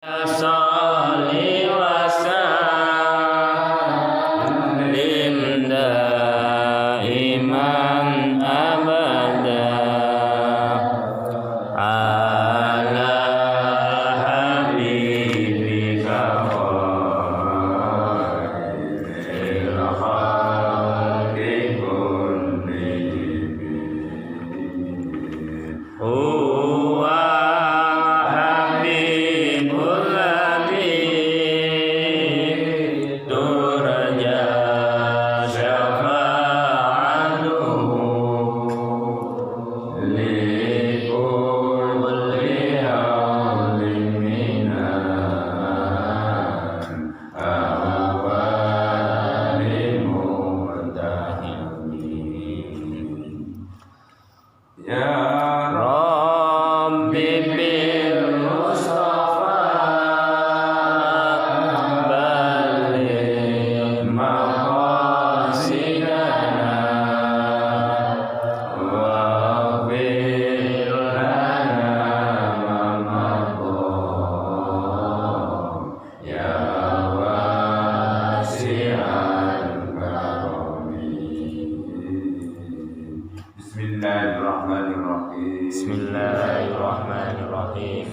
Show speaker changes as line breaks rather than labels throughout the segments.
Salli wa sallim daiman abada ala habibika khairil khalqi kullihim. Huwa habibul ladzi turja syafa'atuhu li kulli hawlin minan ahwalil murtahimin. Ya Rabbi bil Mustafa balligh maqasidana waghfir lana ma madha ya wasi'al karami. Bismillahirrahmanirrahim. Bismillahirrahmanirrahim.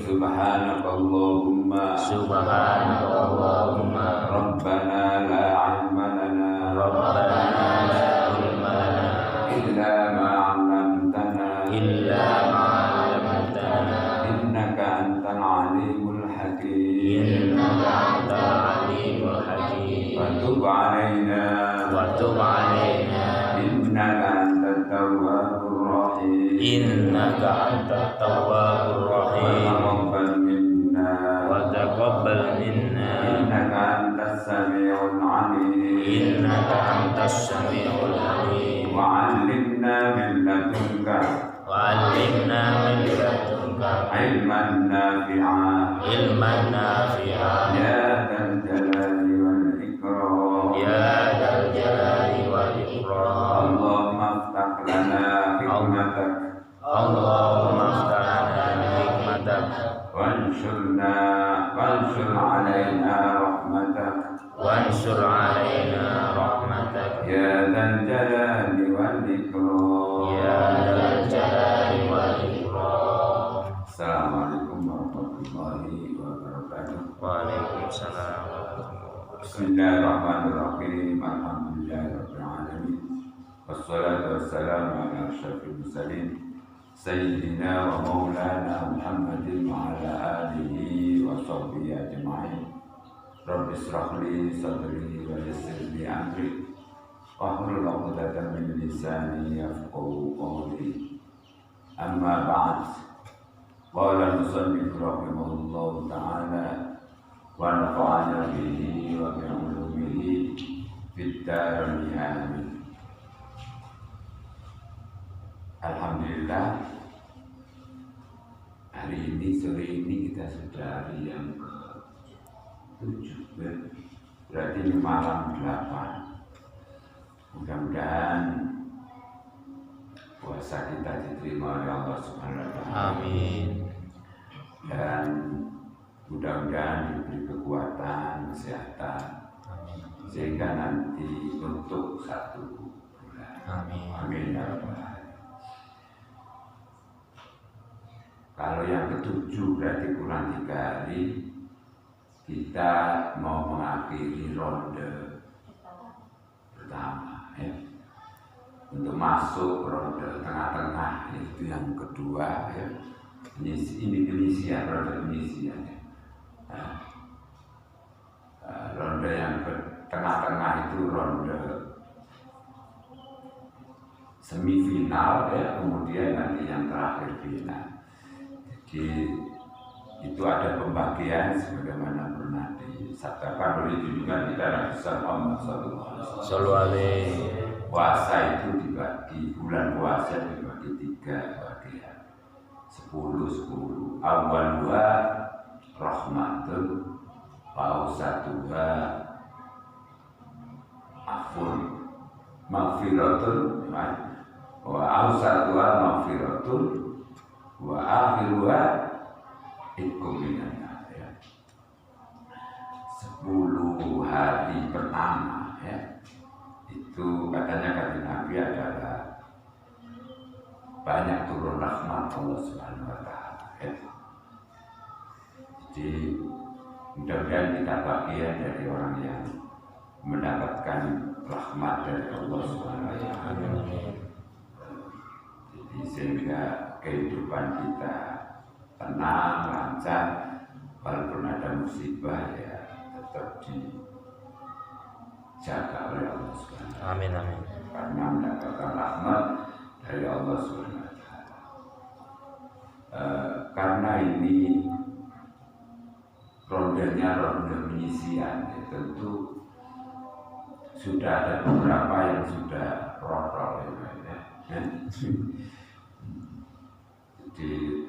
Subhanakallahumma Rabbana la ilma lana illa ma 'allamtana innaka antal alimul hakim. Wa tub 'alaina innaka antat tawwabur rahim. Wa taqabbal minna innaka antas sami'ul 'alim. Wa 'allimna min ladunka ilman nafi'a ya dzal jalali wal ikram. Allahumma iftah lana hikmatak wanshur alaina rahmatak ya dzal jalali wal ikram. Assalamualaikum warahmatullahi wabarakatuh.
Waalaikumsalam warahmatullahi wabarakatuh.
Bismillahirrahmanirrahim. Alhamdulillahirabbil alamin. Wassalatu wassalamu ala asyrafil mursalin sayyidina wa maulana Muhammadin wa ala alihi wa sahbihi ajma'in. Rabbi ishrah li sadri wa yassir li amri wahlul 'uqdatam min lisani yafqahu qawli. Amma ba'd. Qala al-musannif rahimahullahu ta'ala wa nafa'ana bihi wa bi 'ulumihi fid dharain amin. Alhamdulillah, hari ini, sore ini kita sudah hari yang ke-7, berarti ini malam 8. Mudah-mudahan puasa kita diterima oleh Allah Subhanahu wa Ta'ala.
Amin.
Dan mudah-mudahan diberi kekuatan, kesehatan, sehingga nanti untuk 1 bulan.
Amin.
Amin ya rabbal alamin. Kalau yang ke-7 berarti kurang 3 hari kita mau mengakhiri ronde pertama ya. Untuk masuk ronde tengah-tengah, itu yang kedua ya. Ini penyisian, ronde penyisian ya. Ronde yang tengah-tengah itu ronde semifinal ya, kemudian nanti yang terakhir final. Jadi itu ada pembagian sebagaimana pernah disabdakan oleh junjungan kita Nabi Muhammad sallallahu alaihi wasallam. Puasa itu dibagi, bulan puasa dibagi 3 bagian, 10. Awalnya rahmatun, awsatuha afun, maghfiratun, wa awsatuha maghfiratun, wa akhiruha ikum minan nar ya. 10 hari pertama ya, itu katanya kata Nabi adalah banyak turun rahmat Allah Subhanahu wa Ta'ala ya. Jadi mudah-mudahan kita bagian dari orang yang mendapatkan rahmat dari Allah Subhanahu wa Ta'ala. Jadi sehingga kehidupan kita tenang, lancar, walaupun ada musibah ya tetap dijaga oleh Allah Subhanahu wa Ta'ala.
Amin amin.
Karena mendapatkan rahmat dari Allah Subhanahu wa Ta'ala. Karena ini rondenya ronde penyisian ya, tentu sudah ada beberapa yang sudah protol ya. Jadi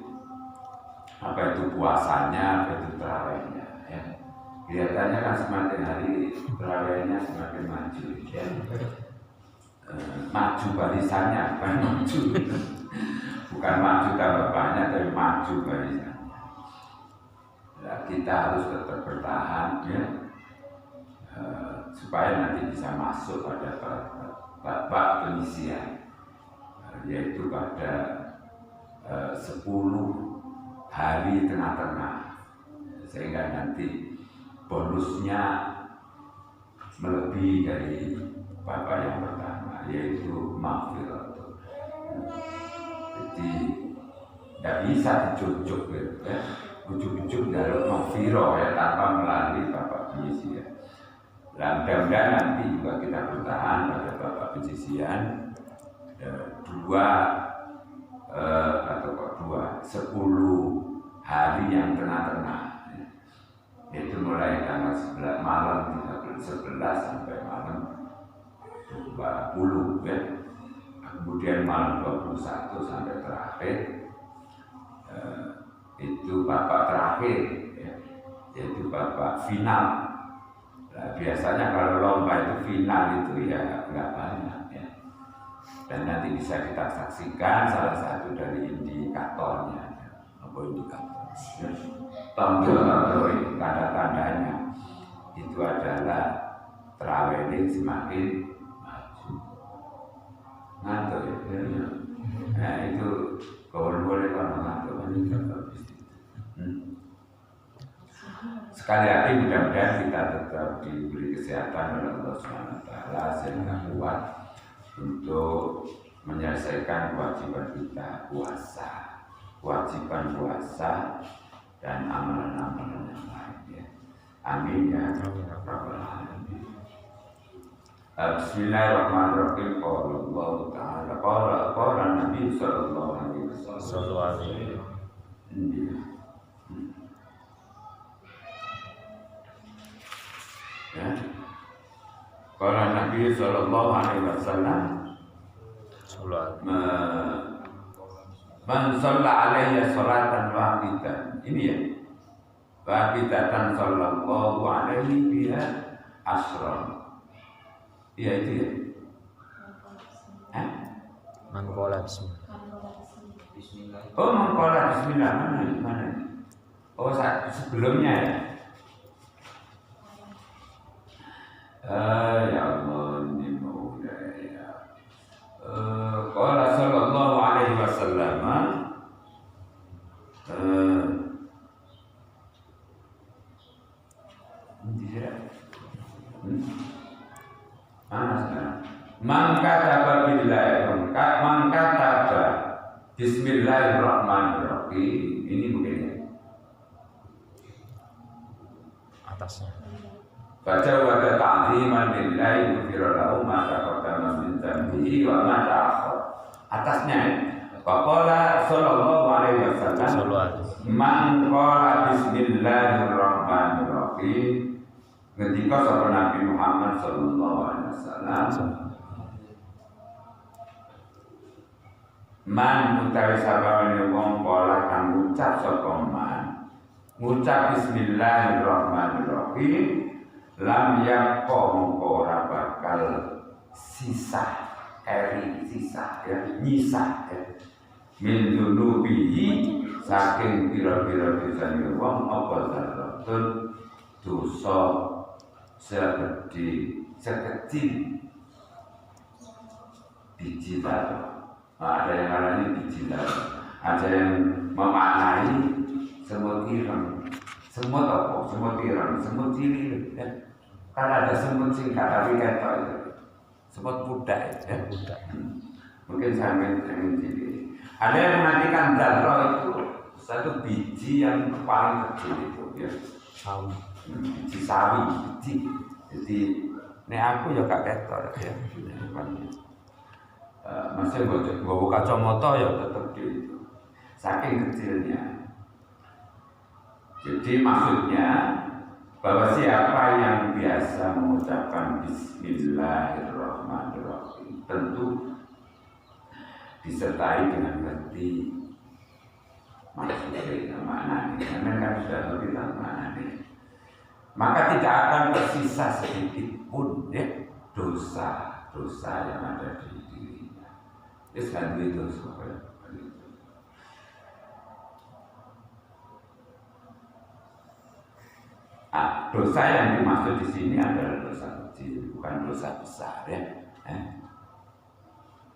apa itu puasanya, apa itu terawihnya ya. Kelihatannya kan semakin hari terawihnya semakin maju ya. Maju barisannya, bukan maju bukan maju tambah banyak, tapi maju barisannya. Nah, kita harus tetap bertahan ya, supaya nanti bisa masuk pada babak penyisian, yaitu pada 10 hari tengah-tengah, sehingga nanti bonusnya melebihi dari babak yang pertama, yaitu maghfirah. Jadi tidak bisa dijujuk gitu, ya. Ujuk-ujuk dalam maghfirah ya, tanpa melalui babak penyisian. Dan mudah-mudahan nanti juga kita bertahan pada babak penyisian 10 hari yang tengah-tengah ya. Itu mulai tanggal 11 malam 11 sampai malam 20 ya. Kemudian malam 21 sampai terakhir itu babak terakhir ya, yaitu babak final. Nah, biasanya kalau lomba itu final itu ya nggak banyak ya. Dan nanti bisa kita saksikan salah satu dari indikatornya ya. Apa indikator? Ya. Tombol itu tanda-tandanya itu adalah terawih ini semakin maju. Ngantuk ya. Nah itu boleh kalau ngantuk Sekali lagi mudah-mudahan kita tetap diberi kesehatan oleh Allah SWT sehingga kuat untuk menyelesaikan kewajiban kita puasa, kewajiban puasa dan amalan-amalan yang lain ya. Amin ya rabbal alamin. Bismillahirrahmanirrahim. Qala Allah Ta'ala qala Nabi sallallahu alaihi wasallam. Ya. Qala Nabi sallallahu alaihi wasallam, man shalla alaihi salatan wahidatan. Ini ya. Wahidatan sallallahu alaihi biha asran. Iya itu ya.
Man qala bismillah.
Oh, man qala bismillah mana? Oh, sebelumnya ya. Ya Allah, ini mau ya. Qala sallallahu alaihi wasallam. Man kataba billahi, man kataba bismillahirrahmanirrahim. Ini mungkin ya.
Atasnya.
Baca wada ta'ziman lillahi ghufira lahu ma taqaddama min dhanbihi wa ma ta'akhkhar. Atasnya faqala sallallahu alaihi wasallam, man qala bismillahirrahmanirrahim. Ketika sapa Nabi Muhammad sallallahu alaihi wasallam, man utawi sabane wong pola kang ngucap sapa man, ngucap bismillahirrahmanirrahim, lam yakko mongko ora bakal sisa sisa ya, nyisa ya. Min dunubihi saking pira-pira dosane wong apa zaratun dosa sekecil biji taruh. Ada yang namanya biji taruh, ada yang memaknai semut ireng, semut apa? Semut ireng, semut cilik, ya. Kan ada semut singkat tapi ketok itu, semut budak, ya. Mungkin sampai cilik. Ada yang menantikan darah itu satu biji yang paling kecil itu, ya.
Sawi.
Biji sawi, biji. Jadi, ini aku ya gak ketok, ya. Masih bawa kacamata ya tetap di itu, saking kecilnya. Jadi maksudnya bahwa siapa yang biasa mengucapkan Bismillahirrahmanirrahim tentu disertai dengan ngerti maksudnya maknanya, karena kan sudah ngerti tentang maknanya, maka tidak akan tersisa sedikit pun ya dosa yang ada di dirinya. Itu kan itu supaya dosa yang dimaksud di sini adalah dosa kecil, bukan dosa besar ya.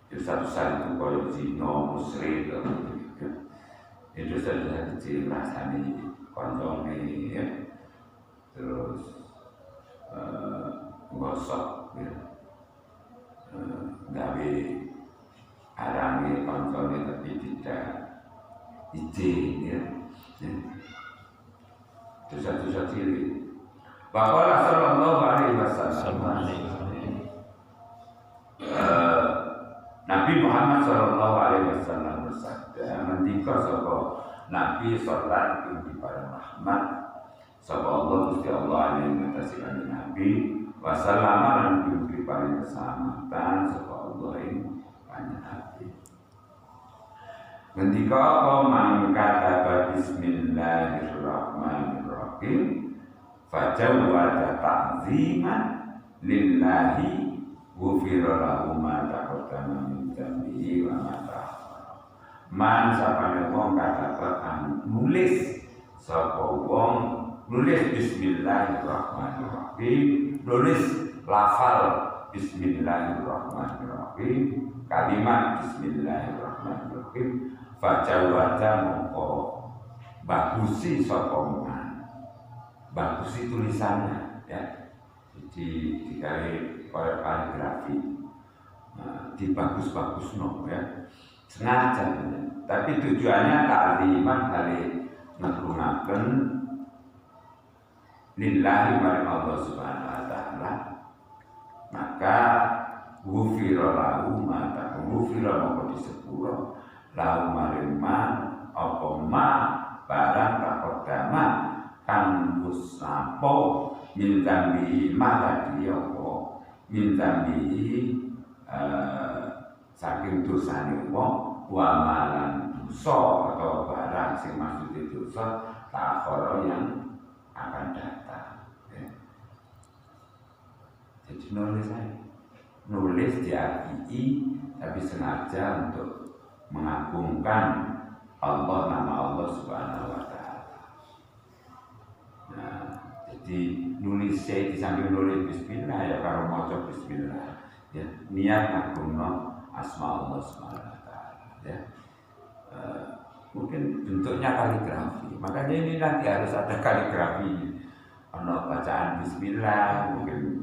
Dosa besar itu kalau zina, musyrik, itu dosa kecil rasanya koncone ya, terus gosok ya, gawe arangi koncone tapi tidak izin ya. Dosa-dosa cilik. Bahwa Sallallahu Alaihi Wasallam, Nabi Muhammad Sallallahu Alaihi Wasallam bersabda, "Mendika sapa Nabi sholat di para rahmat, sapa Allah Gusti Allah alaihi ngatasi kanjeng Nabi, wasallama lan di para keselamatan sapa Allah ing kanjeng Nabi." Mendika apa mangkata Bismillahirrahmanirrahim fajawwada ta'ziman lillahi ghufira lahu ma taqaddama min dhanbihi wa ma ta'akhkhara. Man sapane wong katakan nulis sapa wong nulis Bismillahirrahmanirrahim, nulis lafal Bismillahirrahmanirrahim, kalimat Bismillahirrahmanirrahim, fajawwada mongko bagusi sapa man, bagusi tulisannya ya, jadi dikali kaligrafi, dibagus-bagus ya, sengaja ya. Tapi tujuannya ta'ziman kali ngagungake lillahi maring Allah Subhanahu wa taala, maka ghufira lahu ma ta'ghufira mongko disepuro lahu maring apa ma barang takodama kan musapo min dzambi ma tadi apa min dzambi saking dosane wong wa malan dosa atau barang sing maksudé dosa takhara yang akan datang ya. Jadi nulis diakui tapi sengaja untuk mengagungkan Allah, nama Allah Subhanahu wa taala. Nah, jadi nulis di samping nulis bismillah ya karo maca bismillah ya, niat ngagungno asma Allah Subhanahu wa taala ya. Mungkin bentuknya kaligrafi. Makanya ini nanti harus ada kaligrafi. Ono bacaan bismillah, mungkin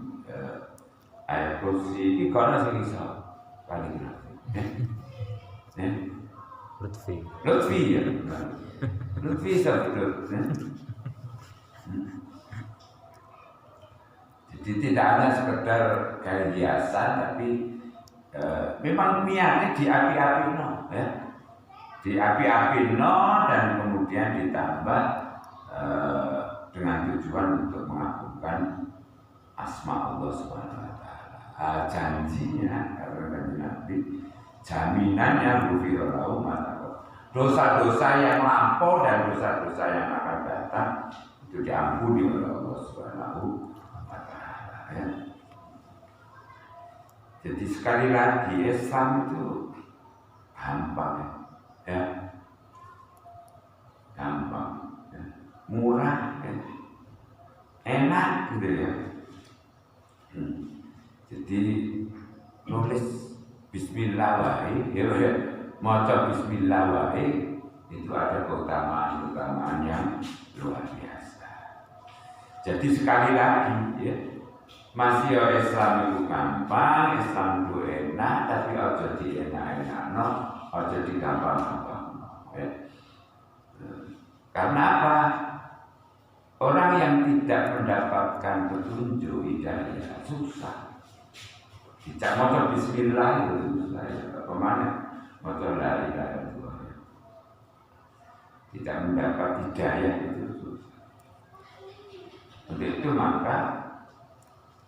ayat kursi iki kono sing iso kaligrafi. Lutfi ya. Lutfi betul. Jadi tidak hanya sekedar gaya hiasan, tapi memang niatnya diapi-apino ya. Diapi-apino dan kemudian ditambah dengan tujuan untuk mengagungkan asma Allah Subhanahu wa taala. Janjinya karena Nabi jaminannya ghufira lahu ma taqaddama. Dosa-dosa yang lampau dan dosa-dosa yang akan datang itu diampuni oleh Allah Subhanahu wa taala ya. Jadi sekali lagi Islam itu gampang ya. Gampang ya. Murah ya. Enak gitu ya. Jadi nulis bismillah wae, ya maca bismillah wae itu ada keutamaan yang luar biasa. Jadi sekali lagi ya, masih Islam itu gampang, Islam itu enak, tapi aja dienak-enakno, aja digampang-gampang. Ya. Karena apa? Orang yang tidak mendapatkan petunjuk hidayah susah. Tidak mau bismillah itu susah. Kemana? Mau la ilaha illallah. Tidak mendapat hidayah itu susah. Untuk itu maka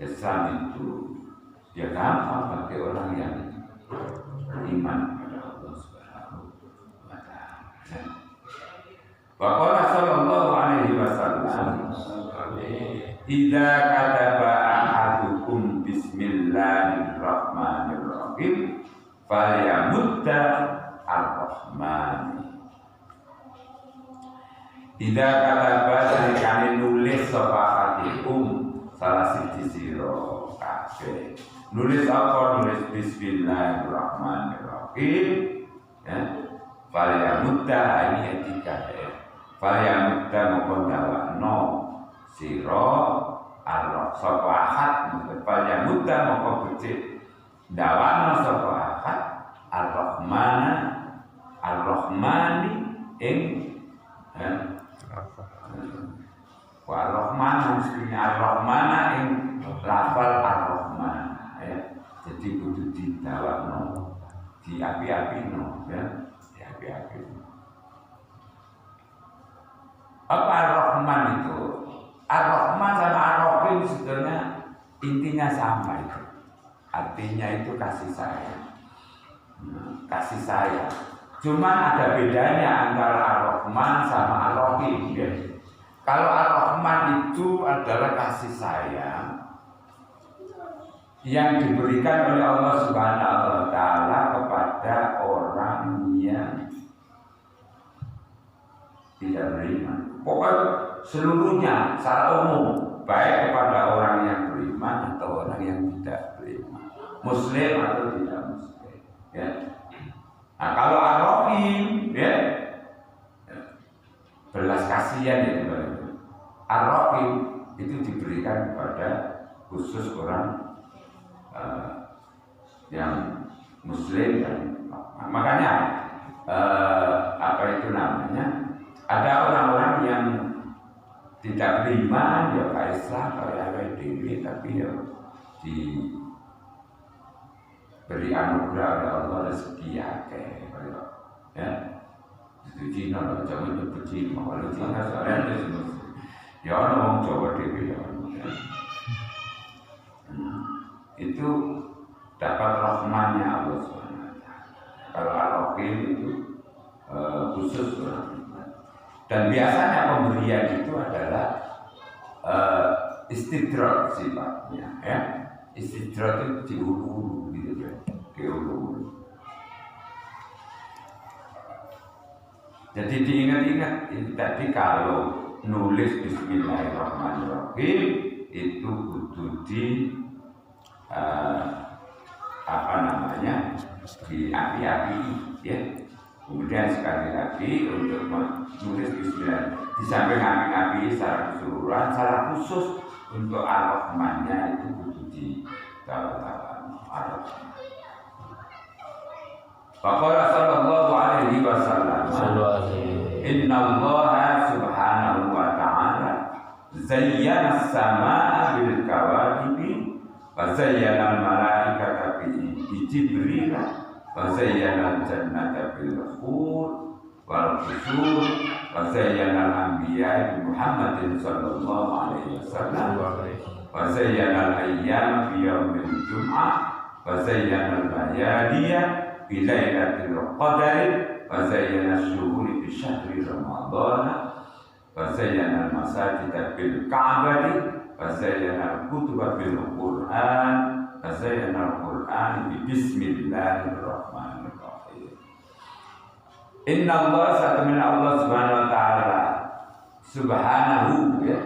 Islam itu ya gampang bagi orang yang beriman kepada Allah Subhanahu wa Ta'ala. Waqala sallallahu alaihi wasallam, idza kataba ahadukum bismillahirrahmanirrahim falyamudda ar-rahman. Idza kataba salikane nulis sapa hatikum salah siji sira kabeh. Nulis apa? Nulis bismillahirrahmanirrahim. Ya. Falyamudda ini etika ya. Falyamudda mukondawano siro arroh sopo ahad. Falyamudda mukobecik dawano sopo ahad arrohmani ing arrohmana mestinya arrohmana ing lafal arrohmana ya. Jadi kudu didawano di api-api no ya. Apa Ar-Rahman itu? Ar-Rahman sama Ar-Rahim sebenarnya intinya sama itu. Artinya itu kasih sayang. Kasih sayang. Cuman ada bedanya antara Ar-Rahman sama Ar-Rahim. Ya. Kalau Ar-Rahman itu adalah kasih sayang yang diberikan oleh Allah Subhanahu wa Ta'ala kepada orang yang tidak beriman. Pokoknya seluruhnya secara umum, baik kepada orang yang beriman atau orang yang tidak beriman, Muslim atau tidak Muslim. Ya. Nah, kalau Ar-Rahim, ya, belas kasihan itu. Ar-Rahim itu diberikan kepada khusus orang yang Muslim dan makanya apa itu namanya? Ada orang-orang yang tidak beriman, ya Pak Islam, kayak dewi, tapi ya diberi anugerah oleh Allah rezeki akeh, ya. Itu Cina, jangan nyebut Cina, kalau Cina soalnya itu ya orang Jawa dewi ya. Itu dapat rahmannya Allah SWT. Kalau Ar-Rahim itu khusus orang. Dan biasanya pemberian itu adalah istidrak sifatnya, ya. Istidrak itu diulu-ulu gitu ya, diulu-ulu. Jadi diingat-ingat ini tadi kalau nulis Bismillahirrahmanirrahim itu kudu di apa namanya di api-api ya. Kemudian sekali lagi untuk menulis bismillah di samping api-api secara keseluruhan, secara khusus untuk Ar-Rahmannya itu kudu di tawa-tawa Ar-Rahman. Faqala sallallahu alaihi wasallam, inna Allaha subhanahu wa ta'ala zayyana as-samaa'a bil kawakibi wa zayyana al-malaikata bi Jibril wa zayyana al-jannata bil hur wal qusur wa zayyana al-anbiya bi Muhammadin sallallahu alaihi wasallam wa zayyana al-ayyam bi yaumil jum'ah wa zayyana al-layaliya bi lailatul qadar wa zayyana ash-shuhur bi syahri ramadhan wa zayyana al-masajida bil ka'bati wa zayyana al-kutuba bil Qur'an wa zayyana al-Qur'an bi bismillahirrahmanirrahim. Inna Allah satu min Allah subhanahu wa ta'ala subhanahu ya,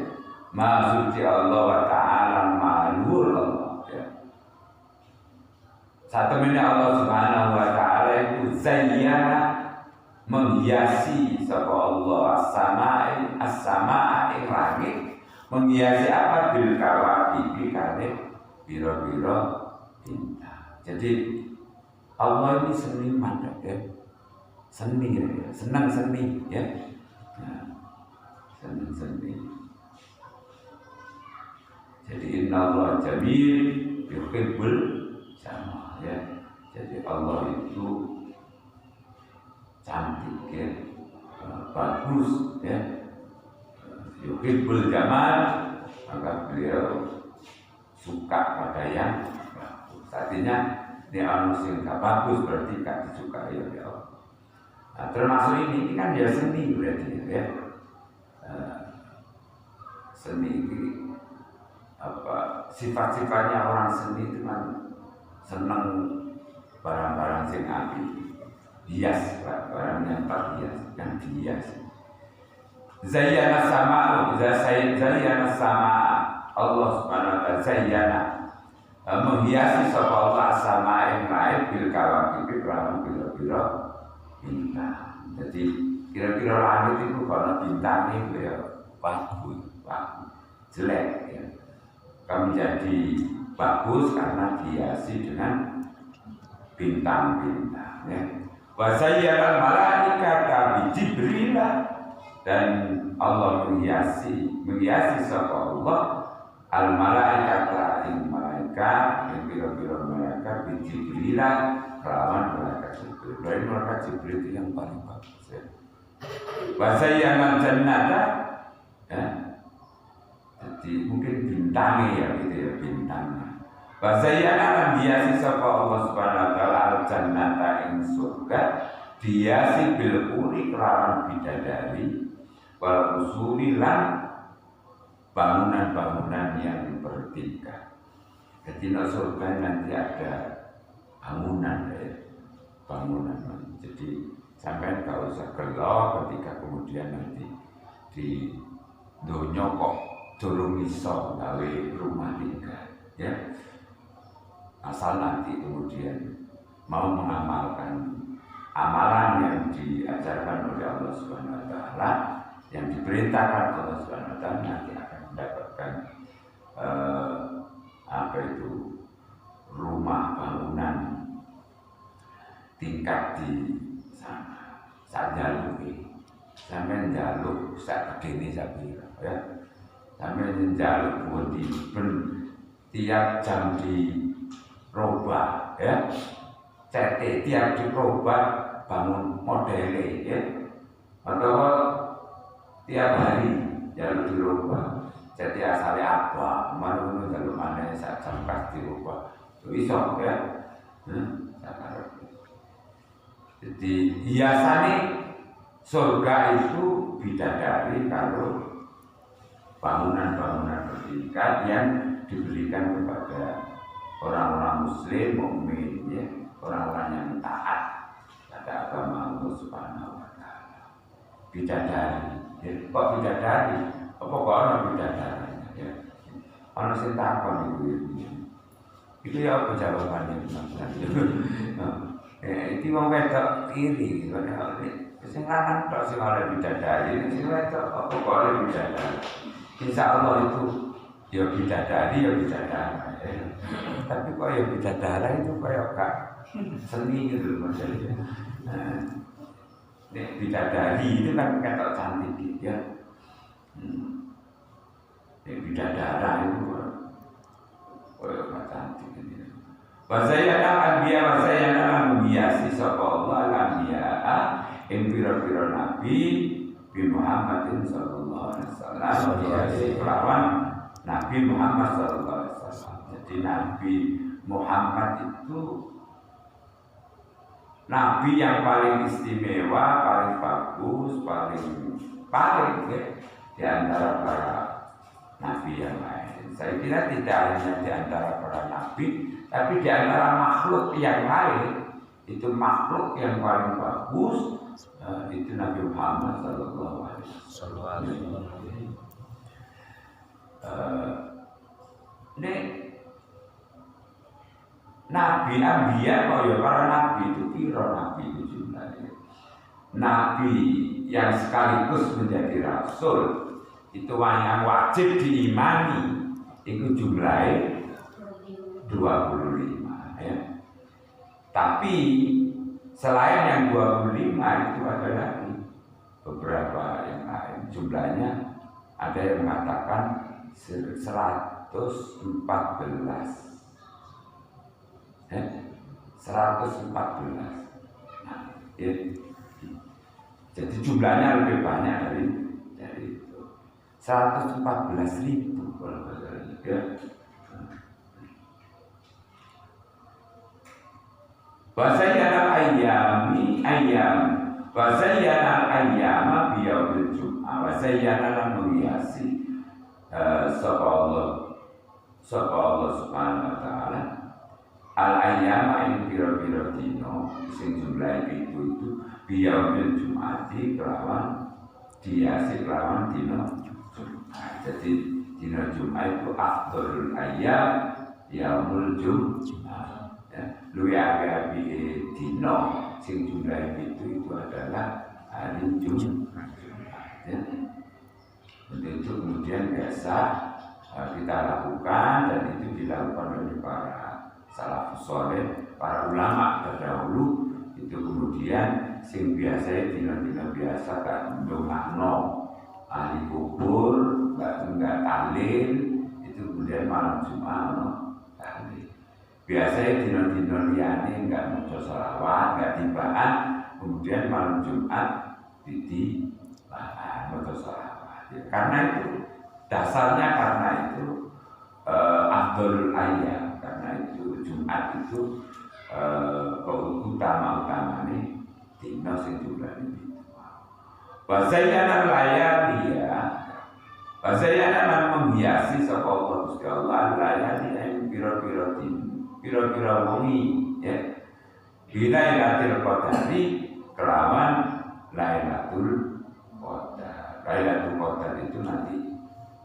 maha suci Allah wa ta'ala, maha luhur Allah ya. Satu menit Allah Subhanahu wa taala itu zayyana menghiasi sapa Allah as-samaa'i langit, menghiasi apa bil kawakibi kali biro-biro bintang. Jadi Allah ini seniman ya. Seni ya, senang seni ya. Nah, senang seni. Jadi inna Allah jamil yuhibbul jamal ya. Jadi Allah itu cantik ya, bagus ya, yuhibbul jamal, maka beliau suka pada yang bagus. Artinya dia manusia yang bagus berarti gak disukai oleh Allah. Nah, termasuk ini kan dia seni berarti ya. Seni ini apa sifat-sifatnya orang seni itu kan senang barang-barang sing api, hias, barang yang terhias, yang dihias. Zayyana sama, zayyana sama Allah Subhanahu wa taala zayyana menghiasi sapa Allah sama yang lain bil kawakib kelawan biro-biro bintang. Jadi kira-kira langit itu kalau bintang itu ya bagus, jelek ya. Kami jadi bagus karena dihiasi dengan bintang-bintang ya. Wa zayyana malaikata bi Jibril, dan Allah menghiasi sapa Allah al malaikata ing malaikat yang biro-biro malaikat bi Jibril kelawan malaikat Jibril. Dari malaikat Jibril itu yang paling bagus ya. Wa zayyana jannata ya. Jadi mungkin bintangnya ya gitu ya, bintangnya. Bahasanya akan dihiasi sapa Allah Subhanahu wa taala al-jannata ing surga, dihiasi bil uri kelawan bidadari, wal usuli lan bangunan-bangunan yang bertingkat. Jadi di surga nanti ada bangunan ya, bangunan. Jadi sampai nggak usah gelo ketika kemudian nanti di dunia kok durung iso gawe rumah tinggal ya, asal nanti kemudian mau mengamalkan amalan yang diajarkan oleh Allah Subhanahu wa taala, yang diperintahkan Allah Subhanahu wa taala, nanti akan mendapatkan apa itu rumah bangunan tingkat di sana. Saat jaluk sampai jaluk saat begini saya bilang ya, sampai jaluk budi tiap jam di robah ya, CT tiap dirubah bangun modele ya, atau tiap hari jalur dirubah. Jadi asalnya apa, kemarin jalur mana saat jam pas dirubah itu iso ya. Jadi hiasannya surga itu bidadari kalau bangunan-bangunan bertingkat yang diberikan kepada orang-orang muslim, mukmin ya, orang-orang yang taat pada agama Allah Subhanahu wa taala. Bidadari. Ya, kok bidadari? Apa kok ana bidadari ya? Ana sing takon iku. Itu ya apa jawabannya? Itu wong wedok iri padahal sing lanang tok sing ora bidadari, sing wedok apa kok ora bidadari. Insyaallah itu ya bidadari ya bidadari. Tapi kok ya bidadara itu kayak gak seni gitu maksudnya. Bidadari itu kan kata cantik gitu ya. Bidadara itu kayak gak cantik gitu. Wasayana anbiya wasayana menghiasi sapa Allah anbiya ing pira-pira nabi bi Muhammadin sallallahu alaihi wasallam, menghiasi kelawan Nabi Muhammad sallallahu alaihi wasallam. Jadi Nabi Muhammad itu Nabi yang paling istimewa, paling bagus, paling ya, di antara para Nabi yang lain. Saya kira tidak hanya di antara para Nabi, tapi di antara makhluk yang lain, itu makhluk yang paling bagus, itu Nabi Muhammad sallallahu alaihi wasallam. Ini Nabi Ambiya kok ya para nabi itu piro nabi itu jumlahnya. Nabi yang sekaligus menjadi rasul itu yang wajib diimani itu jumlahnya 25 ya. Tapi selain yang 25 itu ada lagi beberapa yang lain. Jumlahnya ada yang mengatakan 114 ya, 114 nah, ya. Jadi jumlahnya lebih banyak dari itu 114.000 kalau ya. Wasayyana ayyama biyaumil jum'ah. Wasayyana lan menghiasi sapa Allah subhanahu wa ta'ala al-ayyama ing pira-pira dina sing jumlahe itu biyaumil jum'ati kelawan dihiasi kelawan dina Jumat. Jadi dina Jumat itu afdhalul ayyam yaumul jum'ah. Luwih apik dina sing jumlah itu adalah hari Jumat. Ya. Itu kemudian biasa kita lakukan dan itu dilakukan oleh para salafus saleh, para ulama terdahulu. Itu kemudian sing biasa dina-dina biasa gak ndongakno ahli kubur, enggak tahlil, itu kemudian malam Jumat tahlil. Biasanya dino-dino liyane enggak maca selawat, enggak tibaan, kemudian malam Jumat maca selawat. Ya, karena itu dasarnya karena itu afdhalul ayyam, karena itu Jumat itu utama-utamane dina sing jumlahne itu. Wa zayyana layaliya, wa zayyana lan menghiasi sapa Allah Gusti Allah layali ing pira-pira dina kira-kira wengi ya Lailatul Qadari kelawan Lailatul Qadar. Lailatul Qadar itu nanti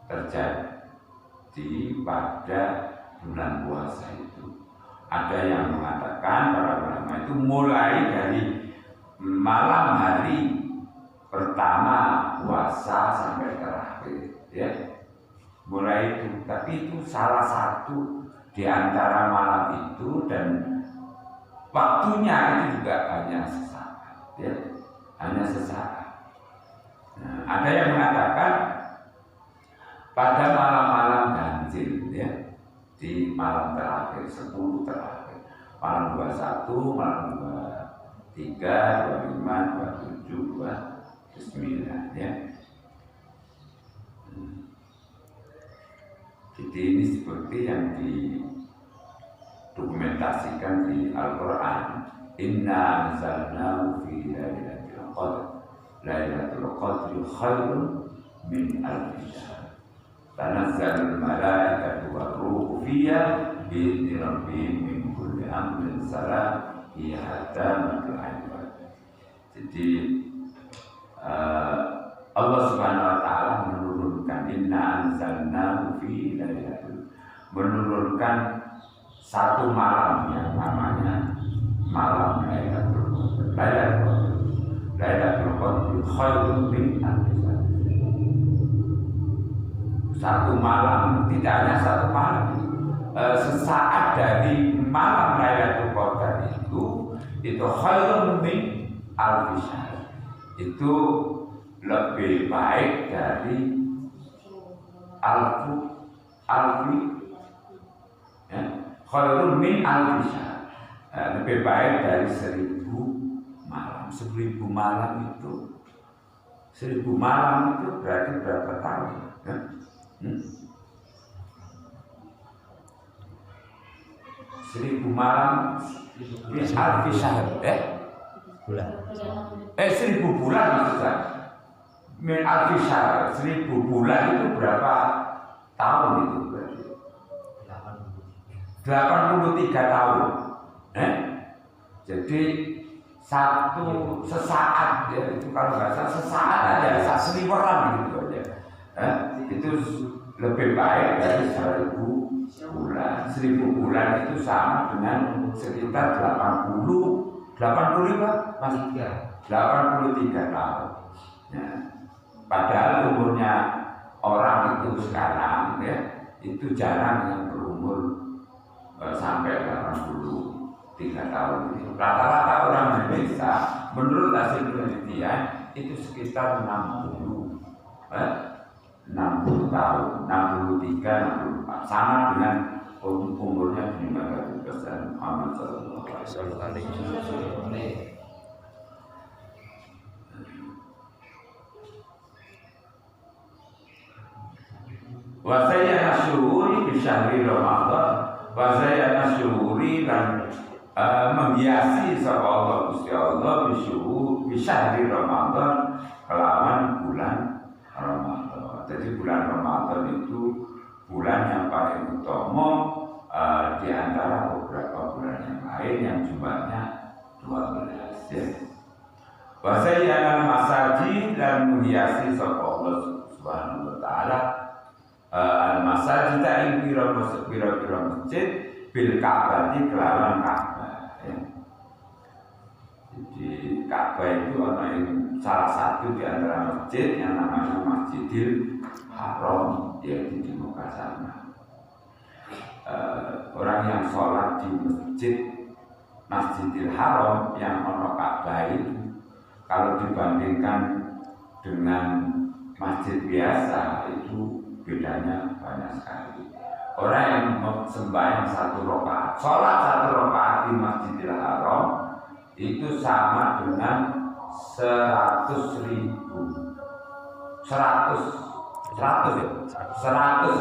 terjadi pada bulan puasa itu. Ada yang mengatakan para ulama itu mulai dari malam hari pertama puasa sampai terakhir ya. Mulai itu, tapi itu salah satu di antara malam itu dan waktunya itu juga hanya sesaat, ya, hanya sesaat. Nah, ada yang mengatakan pada malam-malam ganjil, ya, di malam terakhir 10 terakhir, malam 21, malam 23, 25, 27, 29, ya. Jadi ini seperti yang didokumentasikan di Al-Quran. Inna anzalnahu fi lailatul qadr. Lailatul qadri khairun min alfi syahr. Tanazzalul malaikatu war-ruhu fiha bi'izni rabbihim min kulli amrin salam hiya hatta matla'il fajr. Jadi Allah Subhanahu wa taala menurunkan inna anzalnahu fi lailatul, menurunkan satu malam yang namanya malam Lailatul Qadar. Lailatul Qadar khairun min alfi syahr. Satu malam, tidak hanya satu malam, sesaat dari malam Lailatul Qadar itu khairun min alfi syahr. Itu lebih baik dari alfi ya, khairun min alfi syahr, lebih baik dari 1000 malam. 1000 malam itu 1000 malam itu berarti berapa tahun ya? 1000 malam min alfi syahr
bulan
1000 bulan maksudnya min alfi syahr, 1000 bulan itu berapa tahun itu berarti? 83 tahun. Jadi satu sesaat ya, itu kalau nggak salah sesaat aja, seliweran gitu aja. Itu lebih baik dari 1000 bulan. 1000 bulan itu sama dengan sekitar 80 apa? Mas 83 tahun. Ya. Padahal umurnya orang itu sekarang ya itu jarang yang berumur sampai 83 tahun. Rata-rata orang Indonesia menurut hasil penelitian itu sekitar 60 tahun, 63, 64, sama dengan umurnya di Nabi Muhammad sallallahu alaihi wasallam. Wa sayyana syuhuri bi syahri Ramadan, wa sayyana syuhuri dan menghiasi sapa Allah Gusti Allah bi syahri Ramadan kelawan bulan Ramadan. Jadi bulan Ramadan itu bulan yang paling utama di antara beberapa bulan yang lain yang jumlahnya 12 ya. Wa sayyana masajid dan menghiasi sapa Allah Subhanahu wa taala al-masajid ing pira-pira masjid bil Ka'bah kelawan Ka'bah ya. Jadi Ka'bah itu ada yang salah satu di antara masjid yang namanya Masjidil Haram yaitu di Mekah sana. Orang yang sholat di Masjidil Haram yang ono Ka'bah itu kalau dibandingkan dengan masjid biasa itu bedanya banyak sekali. Orang yang sembahyang 1 rakaat, sholat 1 rakaat di Masjidil Haram itu sama dengan 100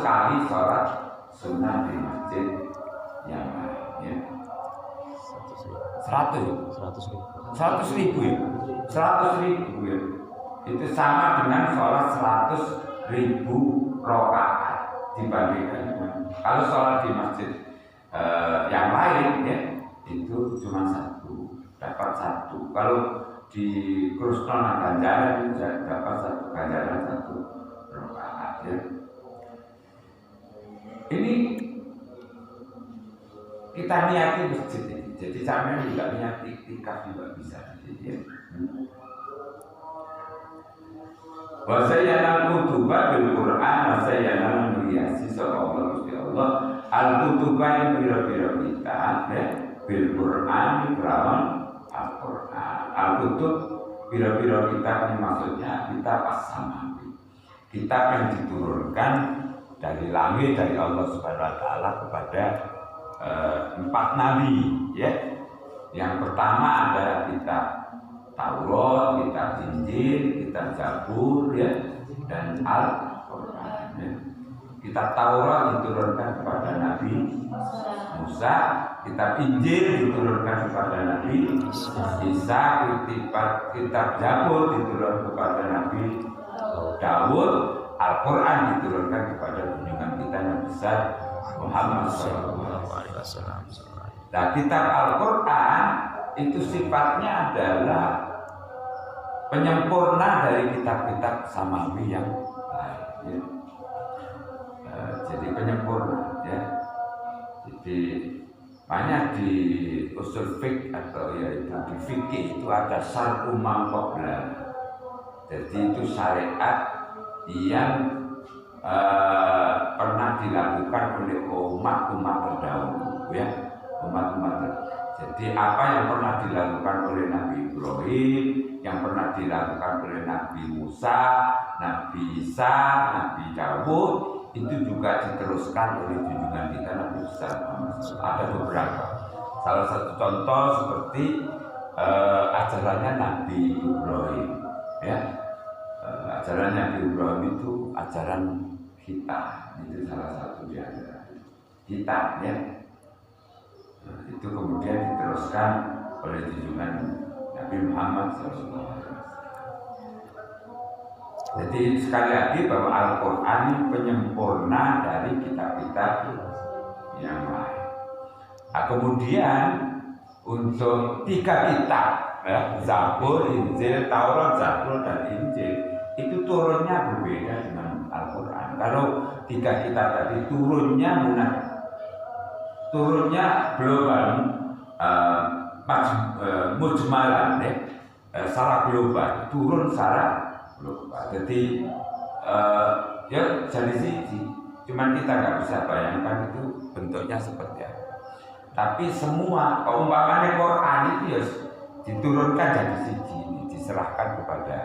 kali sholat sunnah di masjid yang lain. 100 ribu ya. Itu sama dengan sholat 100.000 rakaat dibandingkan dengan kalau sholat di masjid yang lain ya itu cuma 1, dapat 1. Kalau di Krusna ganjaran itu dapat 1 ganjaran 1 rakaat ya. Ini kita niati masjid ini. Jadi sampai juga niati iktikaf juga bisa ya. Wa sayyana kutuba bil Qur'an wa sayyana menghiasi sallallahu Gusti Allah al-kutuba yang bira-bira kita ya bil Qur'an kelawan Al-Qur'an. Al-kutub bira-bira kitab ini maksudnya kitab as-samawi. Kitab yang diturunkan dari langit dari Allah Subhanahu wa taala kepada 4 nabi ya. Yang pertama adalah kitab Taurat, kitab Injil, kitab Zabur ya, dan Al-Qur'an ya. Kitab Taurat diturunkan kepada Nabi Musa, kitab Injil diturunkan kepada Nabi Isa, kitab Zabur diturunkan kepada Nabi Daud, Al-Qur'an diturunkan kepada junjungan kita yang besar Muhammad sallallahu alaihi wasallam. Nah, kitab Al-Qur'an itu sifatnya adalah penyempurna dari kitab-kitab samawi yang lain ya. Jadi penyempurna ya. Jadi banyak di usul fiqh atau yaitu di fikih itu ada syar'u man qabla. Jadi itu syariat yang pernah dilakukan oleh umat-umat terdahulu ya, umat-umat. Jadi apa yang pernah dilakukan oleh Nabi Ibrahim, yang pernah dilakukan oleh Nabi Musa, Nabi Isa, Nabi Daud, itu juga diteruskan oleh junjungan kita Nabi Muhammad. Ada beberapa. Salah satu contoh seperti ajarannya Nabi Ibrahim, ya. Ajaran Nabi Ibrahim itu ajaran kita, itu salah satu di antara kita, ya. Nah, itu kemudian diteruskan oleh junjungan Nabi Muhammad SAW. Jadi sekali lagi bahwa Al-Quran ini penyempurna dari kitab-kitab yang lain. Nah, kemudian untuk 3 kitab, ya, Zabur, Injil, Taurat, Zabur dan Injil itu turunnya berbeda dengan Al-Quran. Kalau 3 kitab tadi turunnya global, mujmalan secara global, turun secara global. Jadi ya jadi siji, cuman kita nggak bisa bayangkan itu bentuknya seperti apa. Tapi semua keumpamannya Quran itu ya diturunkan jadi siji, diserahkan kepada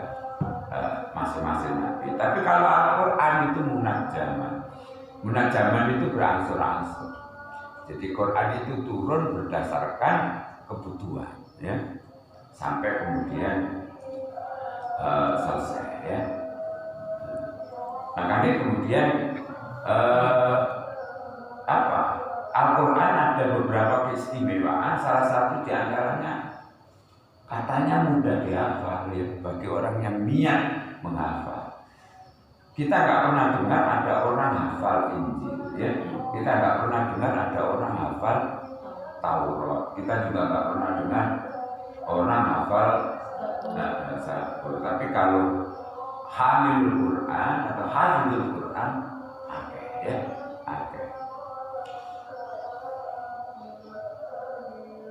masing-masing nabi. Tapi kalau Al-Quran itu munajaman itu berangsur-angsur. Jadi Quran itu turun berdasarkan kebutuhan, ya, sampai kemudian selesai, ya. Makanya kemudian Al-Quran ada beberapa keistimewaan. Salah satu diantaranya katanya mudah dihafal ya, bagi orang yang niat menghafal. Kita nggak pernah dengar ada orang hafal Injil, ya. Kita nggak pernah dengar ada orang hafal Taurat. Kita juga nggak pernah dengar orang hafal Zabur. Tapi kalau hamilul Quran atau hafizul Quran, oke, ya, oke.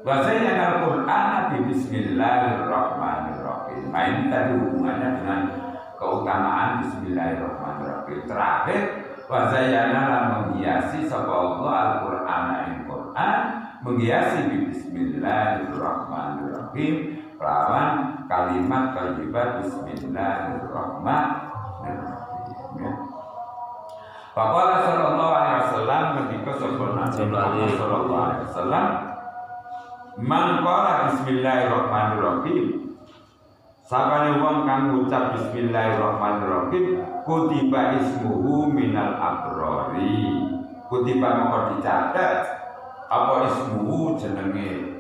Wazayyana al-Quran bi bismillahirrahmanirrahim. Nah, ini tadi hubungannya dengan keutamaan bismillahirrahmanirrahim. Terakhir, wazayyana lan menghiasi sapa Allah al-Quran ing Quran, menghiasi bi bismillahirrahmanirrahim lawan kalimat thayyibah bismillahirrahmanirrahim. Faqala sallallahu alaihi wasallam ketika Nabi sallallahu alaihi wasallam, man qala bismillahirrahmanirrahim, sapane wong kang ngucap bismillahirrahmanirrahim, kutiba ismuhu minal abrari. Kutiba moko dicatet apa ismuhu jenenge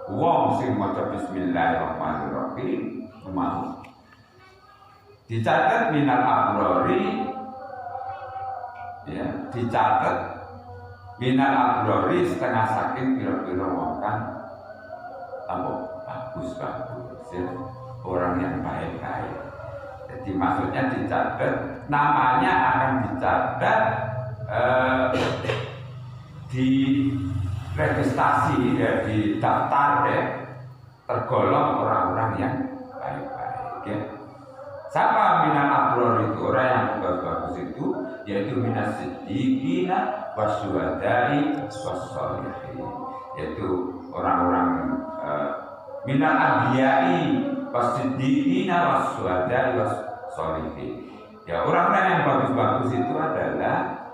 wong sing maca bismillahirrahmanirrahim mau dicatet minal abrari, ya, dicatet minal abrari setengah saking pira-pira wong kan bagus, ya, orang yang baik-baik. Jadi maksudnya dicatat, namanya akan dicatat di registrasi, ya, di daftar, ya, tergolong orang-orang yang baik-baik, ya. Siapa minal abror itu? Orang yang bagus-bagus itu yaitu minas siddiqina wasyuhada'i wassolihin, yaitu orang-orang minal anbiya'i wasiddiqina wasyuhada'i wassolihin. Ya, orang-orang yang bagus-bagus itu adalah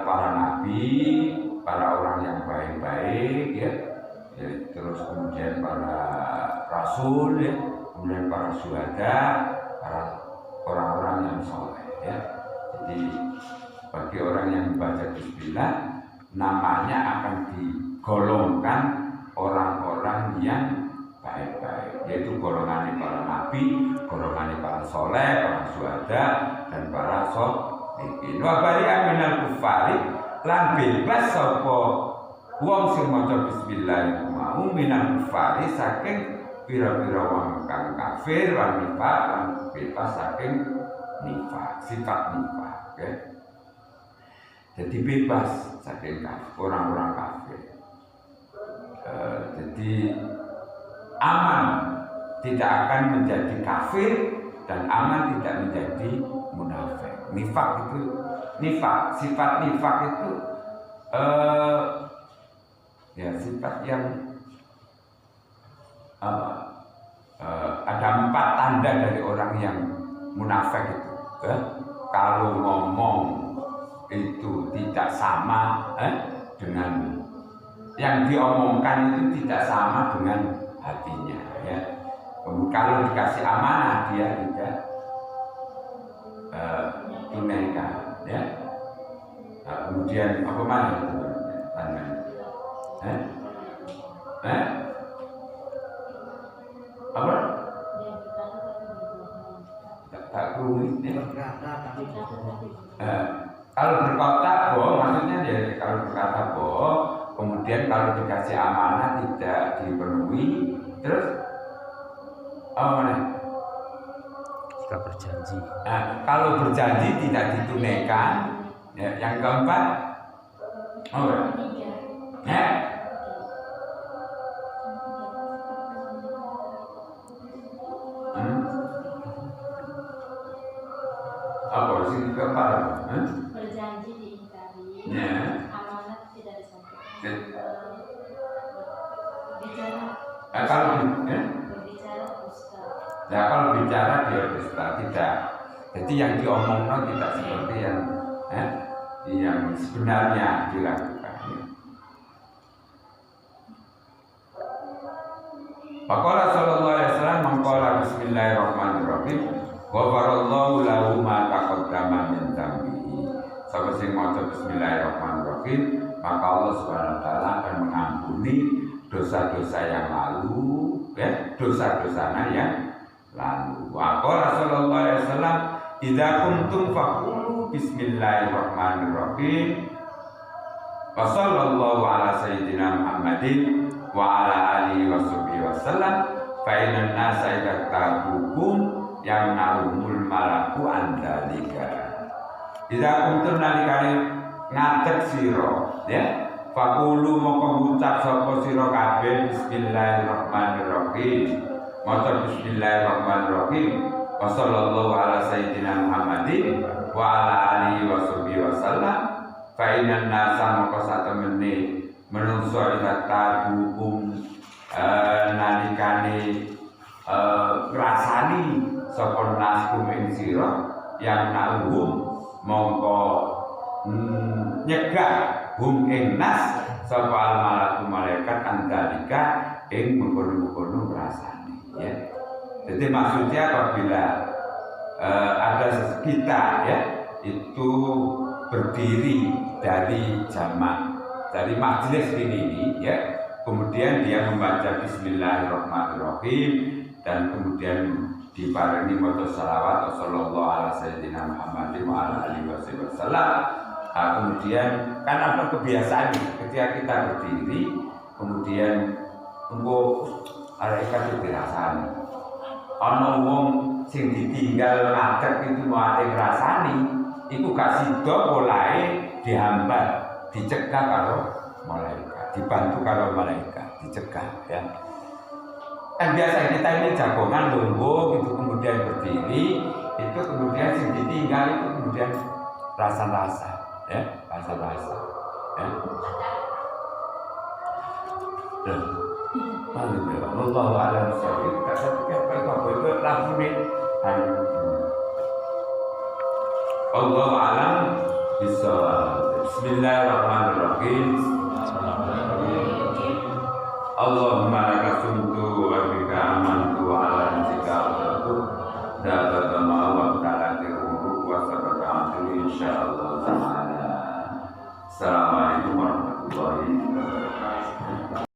para nabi, para orang yang baik-baik, ya, ya, terus kemudian para rasul, ya, kemudian para syuhada, para orang-orang yang soleh, ya. Jadi bagi orang yang membaca bismillah, namanya akan digolongkan orang-orang yang baik-baik, yaitu golongan para nabi, golongan para soleh, para syuhada, dan para sholihin. Wa bari'a minal kuffari, lan bebas sapa wong sing maca bismillah mau minal kuffari saking pira-pira wong kang kafir, lan nifaq, lan bebas saking nifaq, sifat nifaq, ya. Jadi bebas saking orang-orang kafir. Jadi aman, tidak akan menjadi kafir, dan aman tidak menjadi munafik. Nifak itu, sifat nifak itu ya sifat yang ada 4 tanda dari orang yang munafik itu. Kalau ngomong itu tidak sama dengan yang diomongkan, itu tidak sama dengan hatinya, ya. Kalau dikasih amanah dia tidak tunaikan, ya. Nah, kemudian apa mana itu tandanya? Apa? Tak kurung ini. Kalau berkata bohong, maksudnya ya, kalau berkata bohong, kemudian kalau dikasih amanah tidak dipenuhi, terus apa mana?
jika berjanji.
Nah, kalau berjanji tidak ditunaikan, ya, yang keempat, ya, apa sih keempat?
Berjanji diingkari,
Ya.
amanat tidak disampaikan, bicara,
Kalau
berbicara dusta.
ya kalau bicara dia dusta tidak. Jadi yang diomongkan tidak seperti yang sebenarnya dilakukan. Faqala sallallahu alaihi wasallam maqala bismillahirrahmanirrahim ghafarallahu lahu ma taqaddama min dzambihi. Sapa sing maca bismillahirrahmanirrahim, maka Allah Subhanahu wa taala akan mengampuni dosa-dosa yang lalu, ya, dosa-dosanya yang lalu. Wa qala sallallahu alaihi wasallam idza kuntum faqulu bismillahirrahmanirrahim. Wa sallallahu ala sayyidina Muhammadin wa ala alihi wa sahbihi wasallam fa inna nasa idza tabukum yang naumul malaku andalika. Idza kuntum nalikane ngadeg sira, ya, faqulu moko ngucap sapa sira kabeh bismillahirrahmanirrahim. Maca bismillahirrahmanirrahim. Wa sallallahu ala sayyidina Muhammadin wa ala alihi wa sahbihi wasallam fa inna nasa moko satemene menungso ida tabukum nalikane ngrasani sapa naskum ing sira yang na'uhum mongko nyegah hum ing nas sapa al malaku malaikat andalika ing mengkono-kono ngrasani, ya. Jadi maksudnya apabila ada kita, ya, itu berdiri dari jamak dari majelis ini, ya, kemudian dia membaca bismillahirrahmanirrahim dan kemudian dibarengi maca salawat sallallahu alaihi sayyidina Muhammadin wa ala alihi wasallam. Kemudian kan ada kebiasaan ketika kita berdiri, kemudian engko malaikat itu dirasani. Ana wong sing ditinggal ngadeg itu mau ate ngrasani, iku gak sida polahe dihambat, dicegah karo malaikat, dibantu karo malaikat, dicegah, ya. Kan biasa kita ini jagongan lungguh itu kemudian berdiri, itu kemudian sing ditinggal itu kemudian rasa-rasa, ya, rasa-rasa, ya. Allah alam sahih. Tapi apa itu lafune Allah alam bisa. Bismillahirrahmanirrahim. Allahumma laka sumtu wa bika amantu wa ala rizika abdatu data ma wa ta'ala tiruhu wa sabata atiru insyaallah ta'ala. Assalamualaikum warahmatullahi wabarakatuh.